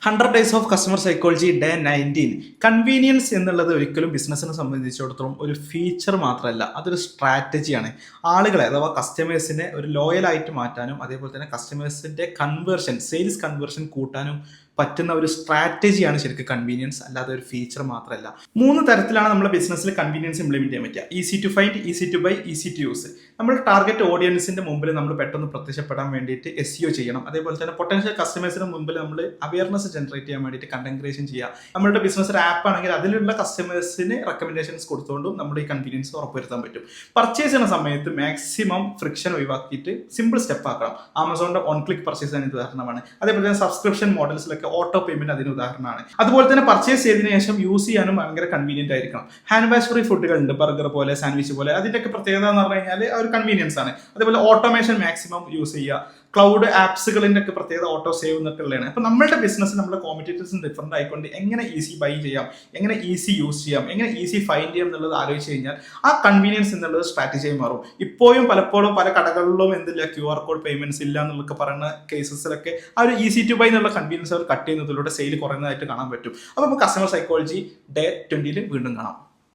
100 days of customer psychology day 19. Convenience എന്നുള്ളത് ഒരിക്കലും ബിസിനസ്സിനെ സംബന്ധിച്ചിടത്തോളം ഒരു ഫീച്ചർ മാത്രമല്ല, അതൊരു സ്ട്രാറ്റജിയാണ്. ആളുകളെ അഥവാ കസ്റ്റമേഴ്സിനെ ഒരു ലോയലായിട്ട് മാറ്റാനും അതേപോലെ തന്നെ കസ്റ്റമേഴ്സിന്റെ കൺവേർഷൻ, സെയിൽസ് കൺവേർഷൻ കൂട്ടാനും പറ്റുന്ന ഒരു സ്ട്രാറ്റജിയാണ് ശരിക്കും കൺവീനിയൻസ്, അല്ലാതെ ഒരു ഫീച്ചർ മാത്രമല്ല. 3 തരത്തിലാണ് നമ്മുടെ ബിസിനസ്സിൽ കൺവീനിയൻസ് ഇംപ്ലിമെന്റ് ചെയ്യാൻ പറ്റുക. Easy to find, easy to buy, easy to use. നമ്മൾ ടാർഗറ്റ് ഓഡിയൻസിന്റെ മുമ്പിൽ നമ്മൾ പെട്ടെന്ന് പ്രത്യക്ഷപ്പെടാൻ വേണ്ടിയിട്ട് SEO ചെയ്യണം. അതേപോലെ തന്നെ പൊട്ടൻഷ്യൽ കസ്റ്റമേഴ്സിന് മുമ്പിൽ നമ്മൾ അവയർനെസ് ജനറേറ്റ് ചെയ്യാൻ വേണ്ടിയിട്ട് കണ്ടന്റ് ക്രിയേഷൻ ചെയ്യുക. നമ്മുടെ ബിസിനസ് ഒരു ആപ്പ് ആണെങ്കിൽ അതിലുള്ള കസ്റ്റമേഴ്സിന് റെക്കമെൻഡേഷൻസ് കൊടുത്തുകൊണ്ടും നമ്മുടെ ഈ കൺവീനിയൻസ് ഉറപ്പുവരുത്താൻ പറ്റും. പർച്ചേസ് ചെയ്യുന്ന സമയത്ത് മാക്സിമം ഫ്രിക്ഷൻ ഒഴിവാക്കിയിട്ട് സിമ്പിൾ സ്റ്റെപ്പ് ആക്കണം. ആമസോണിന്റെ ഓൺ ക്ലിക്ക് പർച്ചേസ് അതിന് ഉദാഹരണമാണ്. അതേപോലെ തന്നെ സബ്സ്ക്രിപ്ഷൻ മോഡൽസിലൊക്കെ ഓട്ടോ പേയ്മെന്റ് അതിന് ഉദാഹരണമാണ്. അതുപോലെ തന്നെ പർച്ചേസ് ചെയ്തതിനു ശേഷം യൂസ് ചെയ്യാനും ഭയങ്കര കൺവീനിയന്റ് ആയിരിക്കണം. ഹാൻഡ് വാഷ് ഫ്രീ ഫുഡുകൾ ഉണ്ട്, ബർഗർ പോലെ, സാൻഡ്വിച്ച് പോലെ. അതിന്റെയൊക്കെ പ്രത്യേകത എന്ന് പറഞ്ഞു കഴിഞ്ഞാൽ ഒരു കൺവീനിയൻസ് ആണ്. അതേപോലെ ഓട്ടോമേഷൻ മാക്സിമം യൂസ് ചെയ്യുക. ക്ലൗഡ് ആപ്സുകളിന്റെ ഒക്കെ പ്രത്യേകത ഓട്ടോ സേവ് എന്നൊക്കെ ഉള്ളതാണ്. അപ്പൊ നമ്മുടെ ബിസിനസ് നമ്മുടെ കോമ്പറ്റീറ്റേഴ്സിന് ഡിഫറെന്റ് ആയിക്കൊണ്ട് എങ്ങനെ ഈസി ബൈ ചെയ്യാം, എങ്ങനെ ഈസി യൂസ് ചെയ്യാം, എങ്ങനെ ഈസി ഫൈൻഡ് ചെയ്യാം എന്നുള്ളത് ആലോചിച്ച് കഴിഞ്ഞാൽ ആ കൺവീനിയൻസ് എന്നുള്ളത് സ്ട്രാറ്റജിയായി മാറും. ഇപ്പോഴും പലപ്പോഴും പല കടകളിലും എന്തില്ല QR കോഡ് പേയ്മെന്റ്സ് ഇല്ല എന്നുള്ളൊക്കെ പറയുന്ന കേസസിലൊക്കെ ആ ഒരു ഈസി ടു ബൈ എന്നുള്ള കൺവീനിയൻസ് അവർ കട്ട് ചെയ്യുന്നതിലൂടെ സെയിൽ കുറയുന്നതായിട്ട് കാണാൻ പറ്റും. അപ്പൊ നമുക്ക് കസ്റ്റമർ സൈക്കോളജി ഡേ 20 വീണ്ടും കാണാം.